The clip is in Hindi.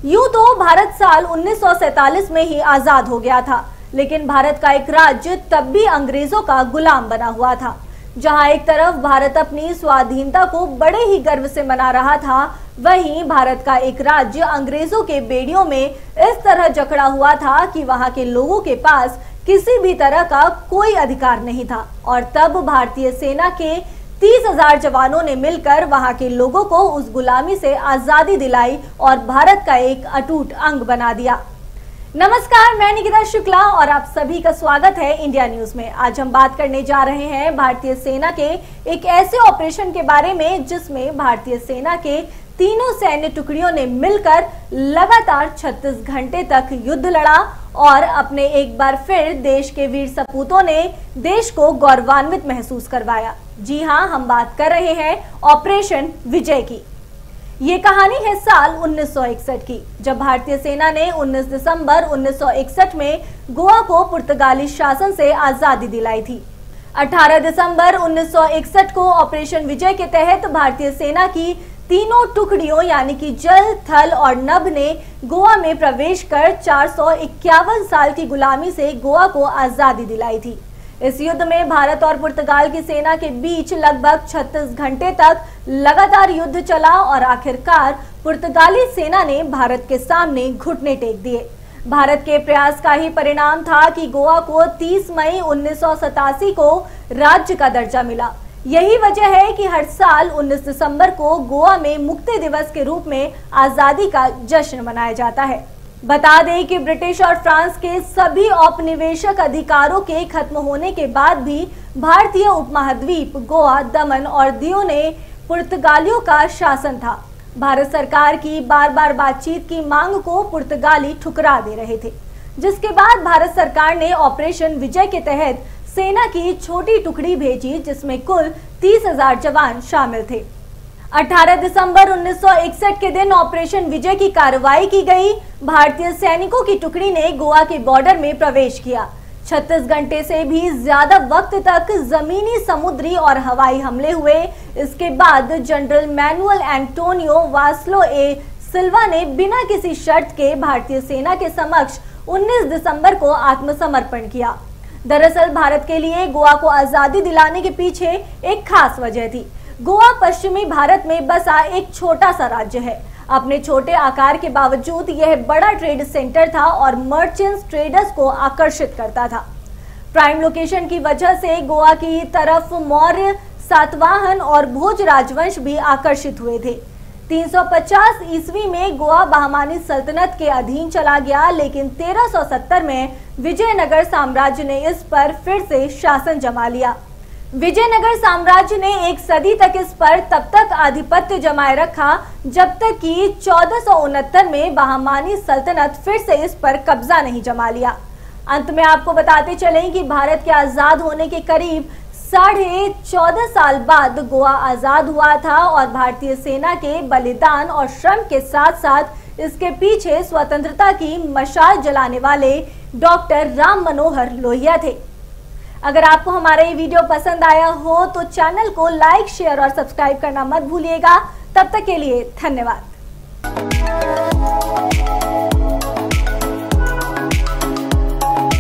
यूं तो भारत साल 1947 में ही आजाद हो गया था, लेकिन भारत का एक राज्य तब भी अंग्रेजों का गुलाम बना हुआ था। जहां एक तरफ भारत अपनी स्वाधीनता को बड़े ही गर्व से मना रहा था, वहीं भारत का एक राज्य अंग्रेजों के बेड़ियों में इस तरह जकड़ा हुआ था कि वहां के लोगों के पास किसी भी तरह का कोई अधिकार नहीं था। और तब भारतीय सेना के 30,000 जवानों ने मिलकर वहां के लोगों को उस गुलामी से आजादी दिलाई और भारत का एक अटूट अंग बना दिया। नमस्कार, मैं निकिता शुक्ला और आप सभी का स्वागत है इंडिया न्यूज में। आज हम बात करने जा रहे हैं भारतीय सेना के एक ऐसे ऑपरेशन के बारे में जिसमें भारतीय सेना के तीनों सैन्य टुकड़ियों ने मिलकर लगातार 36 घंटे तक युद्ध लड़ा और अपने एक बार फिर देश के वीर सपूतों ने देश को गौरवान्वित महसूस करवाया। जी हां, हम बात कर रहे हैं ऑपरेशन विजय की। ये कहानी है साल 1961 की, जब भारतीय सेना ने 19 दिसंबर 1961 में गोवा को पुर्तगाली शासन से आजादी दिलाई थी। 18 दिसंबर 1961 को ऑपरेशन विजय के तहत भारतीय सेना की तीनों टुकड़ियों यानी कि जल, थल और नभ ने गोवा में प्रवेश कर 451 साल की गुलामी से गोवा को आजादी दिलाई थी। इस युद्ध में भारत और पुर्तगाल की सेना के बीच लगभग 36 घंटे तक लगातार युद्ध चला और आखिरकार पुर्तगाली सेना ने भारत के सामने घुटने टेक दिए। भारत के प्रयास का ही परिणाम था कि गोवा को 30 मई 1987 को राज्य का दर्जा मिला। यही वजह है कि हर साल 19 दिसंबर को गोवा में मुक्ति दिवस के रूप में आजादी का जश्न मनाया जाता है। बता दें कि ब्रिटिश और फ्रांस के सभी औपनिवेशिक अधिकारों के खत्म होने के बाद भी भारतीय उपमहाद्वीप, गोवा, दमन और दीव ने पुर्तगालियों का शासन था। भारत सरकार की बार बार बातचीत की मांग को पुर्तगाली ठुकरा दे रहे थे, जिसके बाद भारत सरकार ने ऑपरेशन विजय के तहत सेना की छोटी टुकड़ी भेजी, जिसमें कुल 30,000 जवान शामिल थे। 18 दिसंबर 1961 के दिन ऑपरेशन विजय की कार्रवाई की गई। भारतीय सैनिकों की टुकड़ी ने गोवा के बॉर्डर में प्रवेश किया। 36 घंटे से भी ज्यादा वक्त तक जमीनी, समुद्री और हवाई हमले हुए। इसके बाद जनरल मैनुअल एंटोनियो वास्लो ए सिल्वा ने बिना किसी शर्त के भारतीय सेना के समक्ष 19 दिसंबर को आत्मसमर्पण किया। दरअसल भारत के लिए गोवा को आजादी दिलाने के पीछे एक खास वजह थी। गोवा पश्चिमी भारत में बसा एक छोटा सा राज्य है। अपने छोटे आकार के बावजूद यह बड़ा ट्रेड सेंटर था और मर्चेंट्स, ट्रेडर्स को आकर्षित करता था। प्राइम लोकेशन की वजह से गोवा की तरफ मौर्य, सातवाहन और भोज राजवंश भी आकर्षित हुए थे। 350 ईस्वी में गोवा बहमानी सल्तनत के अधीन चला गया, लेकिन 1370 में विजयनगर साम्राज्य ने इस पर फिर से शासन जमा लिया। विजयनगर साम्राज्य ने एक सदी तक इस पर तब तक आधिपत्य जमाए रखा जब तक कि 1469 में बहमानी सल्तनत फिर से इस पर कब्जा नहीं जमा लिया। अंत में आपको बताते चलें कि भारत के आजाद होने के करीब 14.5 साल बाद गोवा आजाद हुआ था और भारतीय सेना के बलिदान और श्रम के साथ साथ इसके पीछे स्वतंत्रता की मशाल जलाने वाले डॉक्टर राम मनोहर लोहिया थे। अगर आपको हमारा ये वीडियो पसंद आया हो तो चैनल को लाइक, शेयर और सब्सक्राइब करना मत भूलिएगा। तब तक के लिए धन्यवाद।